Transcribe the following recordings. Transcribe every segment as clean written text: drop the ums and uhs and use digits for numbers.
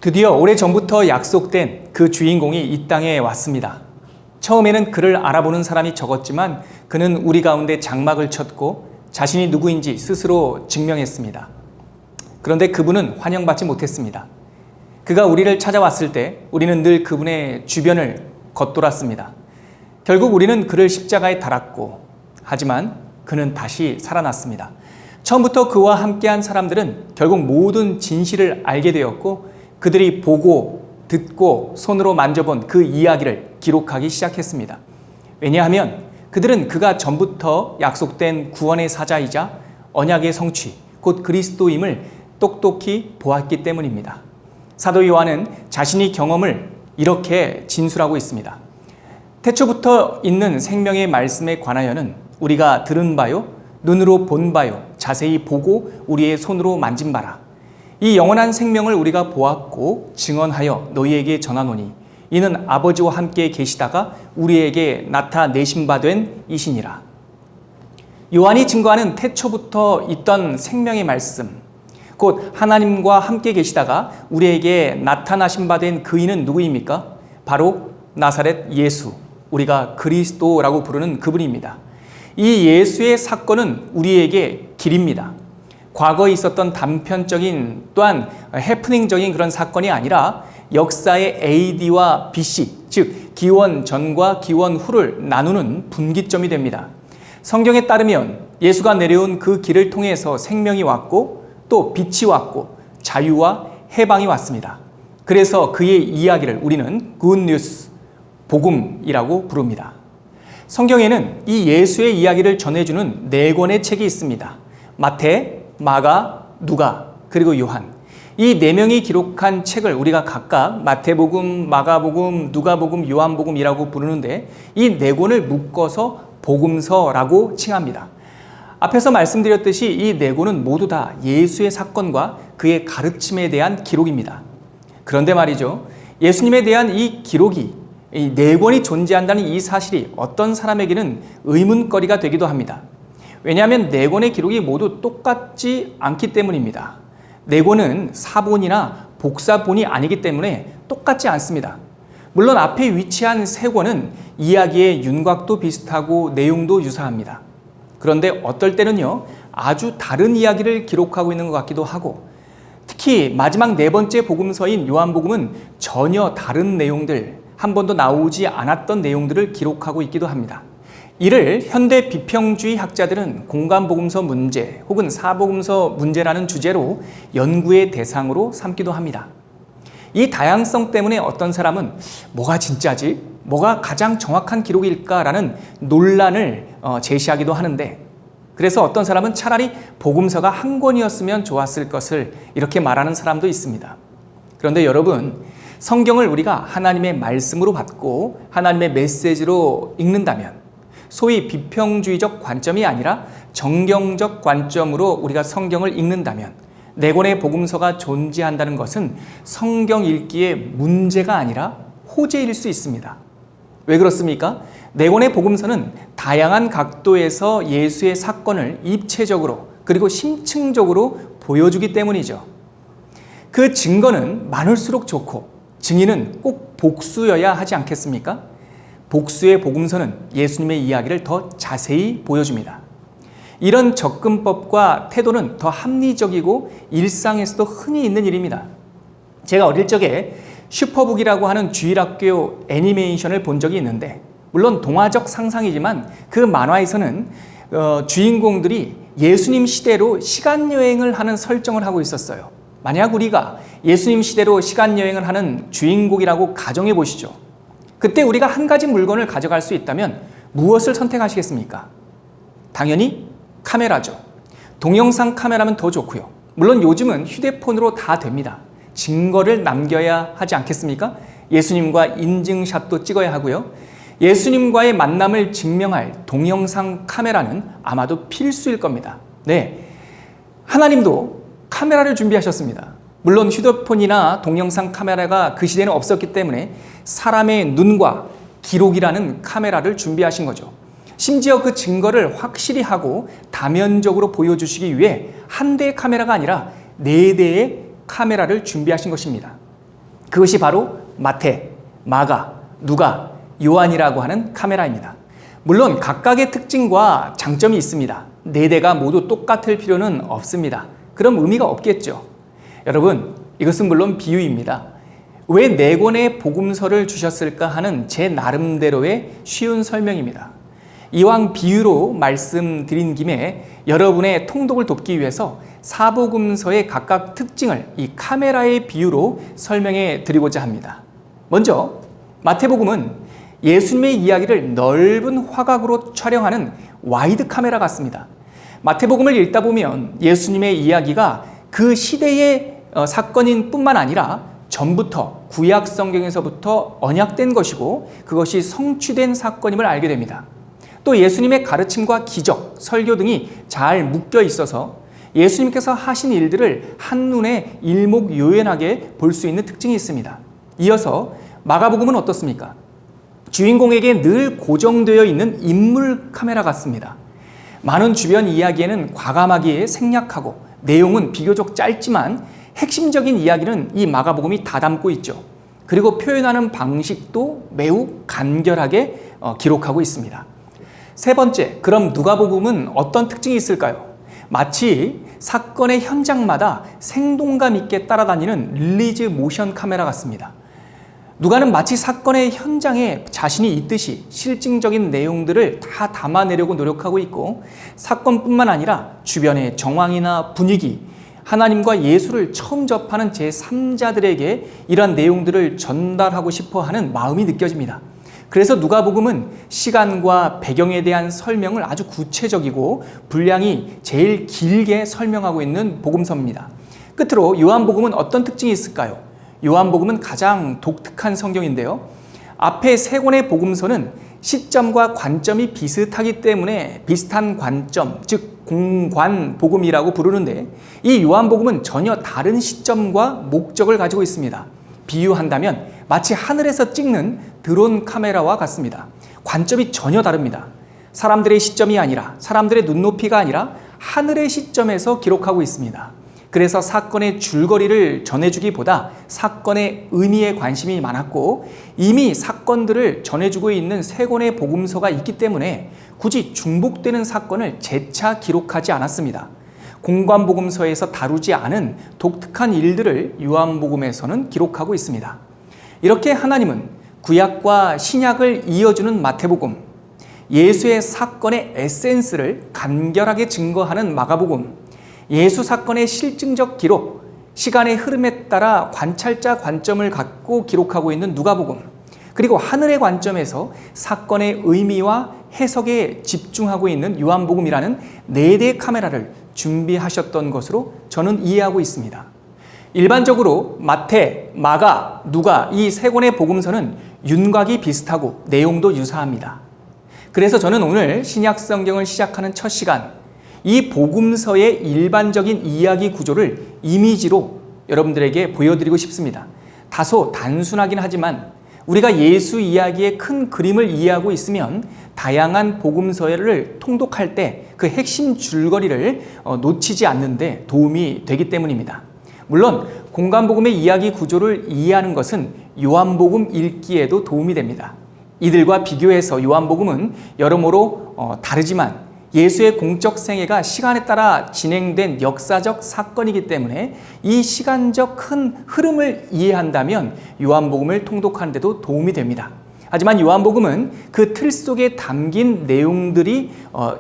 드디어 오래전부터 약속된 그 주인공이 이 땅에 왔습니다. 처음에는 그를 알아보는 사람이 적었지만 그는 우리 가운데 장막을 쳤고 자신이 누구인지 스스로 증명했습니다. 그런데 그분은 환영받지 못했습니다. 그가 우리를 찾아왔을 때 우리는 늘 그분의 주변을 겉돌았습니다. 결국 우리는 그를 십자가에 달았고, 하지만 그는 다시 살아났습니다. 처음부터 그와 함께한 사람들은 결국 모든 진실을 알게 되었고, 그들이 보고 듣고 손으로 만져본 그 이야기를 기록하기 시작했습니다. 왜냐하면 그들은 그가 전부터 약속된 구원의 사자이자 언약의 성취, 곧 그리스도임을 똑똑히 보았기 때문입니다. 사도 요한은 자신이 경험을 이렇게 진술하고 있습니다. 태초부터 있는 생명의 말씀에 관하여는 우리가 들은 바요, 눈으로 본 바요, 자세히 보고 우리의 손으로 만진 바라. 이 영원한 생명을 우리가 보았고 증언하여 너희에게 전하노니 이는 아버지와 함께 계시다가 우리에게 나타내신 바 된 이시니라. 요한이 증거하는 태초부터 있던 생명의 말씀, 곧 하나님과 함께 계시다가 우리에게 나타나신 바 된 그이는 누구입니까? 바로 나사렛 예수, 우리가 그리스도라고 부르는 그분입니다. 이 예수의 사건은 우리에게 길입니다. 과거에 있었던 단편적인 또한 해프닝적인 그런 사건이 아니라 역사의 AD와 BC, 즉 기원 전과 기원 후를 나누는 분기점이 됩니다. 성경에 따르면 예수가 내려온 그 길을 통해서 생명이 왔고 또 빛이 왔고 자유와 해방이 왔습니다. 그래서 그의 이야기를 우리는 굿뉴스, 복음이라고 부릅니다. 성경에는 이 예수의 이야기를 전해주는 4권의 책이 있습니다. 마태, 마가, 누가, 그리고 요한. 이 4명이 기록한 책을 우리가 각각 마태복음, 마가복음, 누가복음, 요한복음이라고 부르는데 이 4권을 묶어서 복음서라고 칭합니다. 앞에서 말씀드렸듯이 이 4권은 모두 다 예수의 사건과 그의 가르침에 대한 기록입니다. 그런데 말이죠, 예수님에 대한 이 기록이 이 4권이 존재한다는 이 사실이 어떤 사람에게는 의문거리가 되기도 합니다. 왜냐하면 4권의 기록이 모두 똑같지 않기 때문입니다. 4권은 사본이나 복사본이 아니기 때문에 똑같지 않습니다. 물론 앞에 위치한 3권은 이야기의 윤곽도 비슷하고 내용도 유사합니다. 그런데 어떨 때는요, 아주 다른 이야기를 기록하고 있는 것 같기도 하고, 특히 마지막 4번째 복음서인 요한복음은 전혀 다른 내용들, 한 번도 나오지 않았던 내용들을 기록하고 있기도 합니다. 이를 현대 비평주의 학자들은 공간복음서 문제 혹은 사복음서 문제라는 주제로 연구의 대상으로 삼기도 합니다. 이 다양성 때문에 어떤 사람은 뭐가 진짜지? 뭐가 가장 정확한 기록일까라는 논란을 제시하기도 하는데, 그래서 어떤 사람은 차라리 복음서가 한 권이었으면 좋았을 것을 이렇게 말하는 사람도 있습니다. 그런데 여러분, 성경을 우리가 하나님의 말씀으로 받고 하나님의 메시지로 읽는다면, 소위 비평주의적 관점이 아니라 정경적 관점으로 우리가 성경을 읽는다면 4권의 복음서가 존재한다는 것은 성경 읽기에 문제가 아니라 호재일 수 있습니다. 왜 그렇습니까? 4권의 복음서는 다양한 각도에서 예수의 사건을 입체적으로 그리고 심층적으로 보여주기 때문이죠. 그 증거는 많을수록 좋고 증인은 꼭 복수여야 하지 않겠습니까? 복수의 복음서는 예수님의 이야기를 더 자세히 보여줍니다. 이런 접근법과 태도는 더 합리적이고 일상에서도 흔히 있는 일입니다. 제가 어릴 적에 슈퍼북이라고 하는 주일학교 애니메이션을 본 적이 있는데, 물론 동화적 상상이지만 그 만화에서는 주인공들이 예수님 시대로 시간여행을 하는 설정을 하고 있었어요. 만약 우리가 예수님 시대로 시간여행을 하는 주인공이라고 가정해 보시죠. 그때 우리가 한 가지 물건을 가져갈 수 있다면 무엇을 선택하시겠습니까? 당연히 카메라죠. 동영상 카메라면 더 좋고요. 물론 요즘은 휴대폰으로 다 됩니다. 증거를 남겨야 하지 않겠습니까? 예수님과 인증샷도 찍어야 하고요. 예수님과의 만남을 증명할 동영상 카메라는 아마도 필수일 겁니다. 네, 하나님도 카메라를 준비하셨습니다. 물론 휴대폰이나 동영상 카메라가 그 시대는 없었기 때문에 사람의 눈과 기록이라는 카메라를 준비하신 거죠. 심지어 그 증거를 확실히 하고 다면적으로 보여주시기 위해 한 대의 카메라가 아니라 4대의 카메라를 준비하신 것입니다. 그것이 바로 마태, 마가, 누가, 요한이라고 하는 카메라입니다. 물론 각각의 특징과 장점이 있습니다. 네 대가 모두 똑같을 필요는 없습니다. 그럼 의미가 없겠죠. 여러분, 이것은 물론 비유입니다. 왜 네 권의 복음서를 주셨을까 하는 제 나름대로의 쉬운 설명입니다. 이왕 비유로 말씀드린 김에 여러분의 통독을 돕기 위해서 사복음서의 각각 특징을 이 카메라의 비유로 설명해 드리고자 합니다. 먼저 마태복음은 예수님의 이야기를 넓은 화각으로 촬영하는 와이드 카메라 같습니다. 마태복음을 읽다 보면 예수님의 이야기가 그 시대의 사건인 뿐만 아니라 전부터 구약 성경에서부터 언약된 것이고 그것이 성취된 사건임을 알게 됩니다. 또 예수님의 가르침과 기적, 설교 등이 잘 묶여 있어서 예수님께서 하신 일들을 한눈에 일목요연하게 볼 수 있는 특징이 있습니다. 이어서 마가복음은 어떻습니까? 주인공에게 늘 고정되어 있는 인물 카메라 같습니다. 많은 주변 이야기에는 과감하기에 생략하고 내용은 비교적 짧지만 핵심적인 이야기는 이 마가복음이 다 담고 있죠. 그리고 표현하는 방식도 매우 간결하게 기록하고 있습니다. 세 번째, 그럼 누가복음은 어떤 특징이 있을까요? 마치 사건의 현장마다 생동감 있게 따라다니는 릴리즈 모션 카메라 같습니다. 누가는 마치 사건의 현장에 자신이 있듯이 실증적인 내용들을 다 담아내려고 노력하고 있고 사건뿐만 아니라 주변의 정황이나 분위기, 하나님과 예수를 처음 접하는 제3자들에게 이러한 내용들을 전달하고 싶어 하는 마음이 느껴집니다. 그래서 누가복음은 시간과 배경에 대한 설명을 아주 구체적이고 분량이 제일 길게 설명하고 있는 복음서입니다. 끝으로 요한복음은 어떤 특징이 있을까요? 요한복음은 가장 독특한 성경인데요. 앞에 세 권의 복음서는 시점과 관점이 비슷하기 때문에 비슷한 관점, 즉 공관복음이라고 부르는데 이 요한복음은 전혀 다른 시점과 목적을 가지고 있습니다. 비유한다면 마치 하늘에서 찍는 드론 카메라와 같습니다. 관점이 전혀 다릅니다. 사람들의 시점이 아니라 사람들의 눈높이가 아니라 하늘의 시점에서 기록하고 있습니다. 그래서 사건의 줄거리를 전해주기보다 사건의 의미에 관심이 많았고 이미 사건들을 전해주고 있는 세 권의 복음서가 있기 때문에 굳이 중복되는 사건을 재차 기록하지 않았습니다. 공관복음서에서 다루지 않은 독특한 일들을 요한복음에서는 기록하고 있습니다. 이렇게 하나님은 구약과 신약을 이어주는 마태복음, 예수의 사건의 에센스를 간결하게 증거하는 마가복음, 예수 사건의 실증적 기록, 시간의 흐름에 따라 관찰자 관점을 갖고 기록하고 있는 누가복음, 그리고 하늘의 관점에서 사건의 의미와 해석에 집중하고 있는 요한복음이라는 4대의 카메라를 준비하셨던 것으로 저는 이해하고 있습니다. 일반적으로 마태, 마가, 누가 이 세 권의 복음서는 윤곽이 비슷하고 내용도 유사합니다. 그래서 저는 오늘 신약 성경을 시작하는 첫 시간 이 복음서의 일반적인 이야기 구조를 이미지로 여러분들에게 보여드리고 싶습니다. 다소 단순하긴 하지만 우리가 예수 이야기의 큰 그림을 이해하고 있으면 다양한 복음서를 통독할 때 그 핵심 줄거리를 놓치지 않는데 도움이 되기 때문입니다. 물론 공관복음의 이야기 구조를 이해하는 것은 요한복음 읽기에도 도움이 됩니다. 이들과 비교해서 요한복음은 여러모로 다르지만 예수의 공적 생애가 시간에 따라 진행된 역사적 사건이기 때문에 이 시간적 큰 흐름을 이해한다면 요한복음을 통독하는 데도 도움이 됩니다. 하지만 요한복음은 그 틀 속에 담긴 내용들이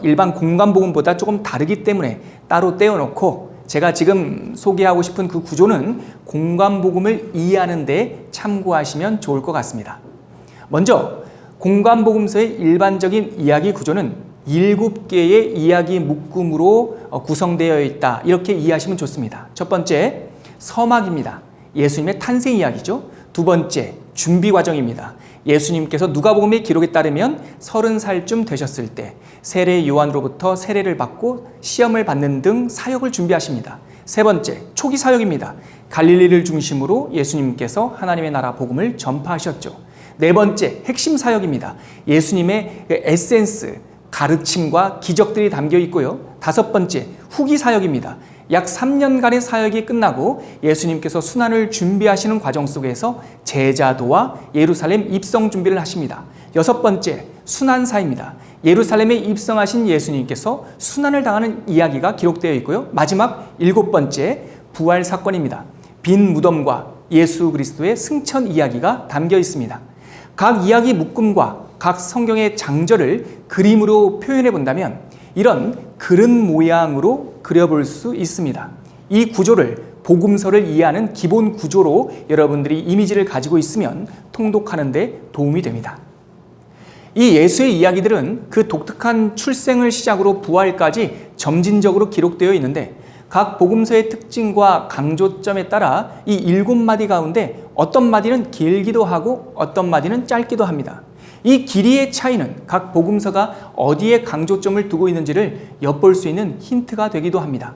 일반 공관복음보다 조금 다르기 때문에 따로 떼어놓고 제가 지금 소개하고 싶은 그 구조는 공관복음을 이해하는 데 참고하시면 좋을 것 같습니다. 먼저 공관복음서의 일반적인 이야기 구조는 7개의 이야기 묶음으로 구성되어 있다. 이렇게 이해하시면 좋습니다. 첫 번째, 서막입니다. 예수님의 탄생 이야기죠. 두 번째, 준비 과정입니다. 예수님께서 누가복음의 기록에 따르면 30살쯤 되셨을 때 세례 요한으로부터 세례를 받고 시험을 받는 등 사역을 준비하십니다. 세 번째, 초기 사역입니다. 갈릴리를 중심으로 예수님께서 하나님의 나라 복음을 전파하셨죠. 네 번째, 핵심 사역입니다. 예수님의 에센스, 가르침과 기적들이 담겨 있고요. 다섯 번째, 후기 사역입니다. 약 3년간의 사역이 끝나고 예수님께서 순환을 준비하시는 과정 속에서 제자도와 예루살렘 입성 준비를 하십니다. 6번째, 순환사입니다. 예루살렘에 입성하신 예수님께서 순환을 당하는 이야기가 기록되어 있고요. 마지막 7번째, 부활 사건입니다. 빈 무덤과 예수 그리스도의 승천 이야기가 담겨 있습니다. 각 이야기 묶음과 각 성경의 장절을 그림으로 표현해 본다면 이런 그릇 모양으로 그려볼 수 있습니다. 이 구조를 복음서를 이해하는 기본 구조로 여러분들이 이미지를 가지고 있으면 통독하는 데 도움이 됩니다. 이 예수의 이야기들은 그 독특한 출생을 시작으로 부활까지 점진적으로 기록되어 있는데 각 복음서의 특징과 강조점에 따라 이 7마디 가운데 어떤 마디는 길기도 하고 어떤 마디는 짧기도 합니다. 이 길이의 차이는 각 복음서가 어디에 강조점을 두고 있는지를 엿볼 수 있는 힌트가 되기도 합니다.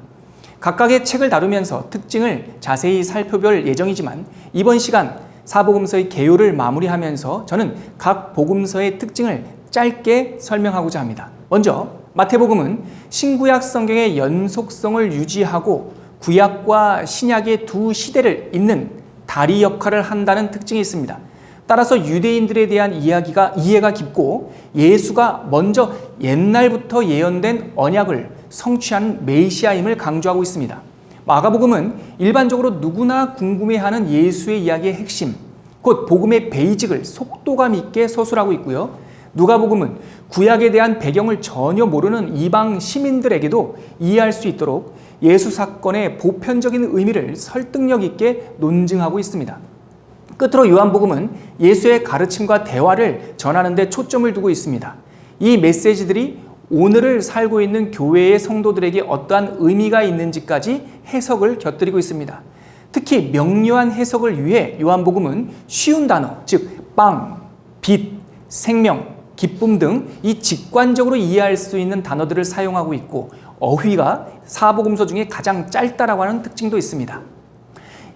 각각의 책을 다루면서 특징을 자세히 살펴볼 예정이지만 이번 시간 사복음서의 개요를 마무리하면서 저는 각 복음서의 특징을 짧게 설명하고자 합니다. 먼저 마태복음은 신구약 성경의 연속성을 유지하고 구약과 신약의 두 시대를 잇는 다리 역할을 한다는 특징이 있습니다. 따라서 유대인들에 대한 이해가 깊고 예수가 먼저 옛날부터 예언된 언약을 성취하는 메시아임을 강조하고 있습니다. 마가복음은 일반적으로 누구나 궁금해하는 예수의 이야기의 핵심, 곧 복음의 베이직을 속도감 있게 서술하고 있고요. 누가복음은 구약에 대한 배경을 전혀 모르는 이방 시민들에게도 이해할 수 있도록 예수 사건의 보편적인 의미를 설득력 있게 논증하고 있습니다. 끝으로 요한복음은 예수의 가르침과 대화를 전하는 데 초점을 두고 있습니다. 이 메시지들이 오늘을 살고 있는 교회의 성도들에게 어떠한 의미가 있는지까지 해석을 곁들이고 있습니다. 특히 명료한 해석을 위해 요한복음은 쉬운 단어, 즉 빵, 빛, 생명, 기쁨 등 이 직관적으로 이해할 수 있는 단어들을 사용하고 있고 어휘가 사복음서 중에 가장 짧다라고 하는 특징도 있습니다.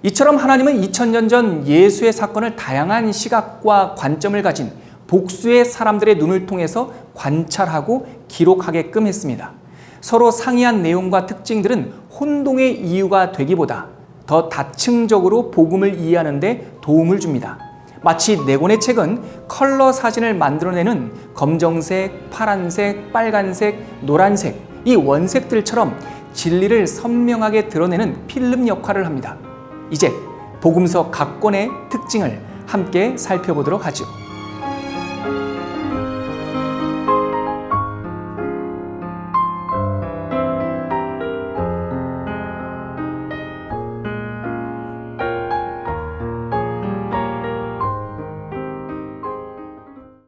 이처럼 하나님은 2000년 전 예수의 사건을 다양한 시각과 관점을 가진 복수의 사람들의 눈을 통해서 관찰하고 기록하게끔 했습니다. 서로 상이한 내용과 특징들은 혼동의 이유가 되기보다 더 다층적으로 복음을 이해하는 데 도움을 줍니다. 마치 네 권의 책은 컬러 사진을 만들어내는 검정색, 파란색, 빨간색, 노란색 이 원색들처럼 진리를 선명하게 드러내는 필름 역할을 합니다. 이제 복음서 각 권의 특징을 함께 살펴보도록 하죠.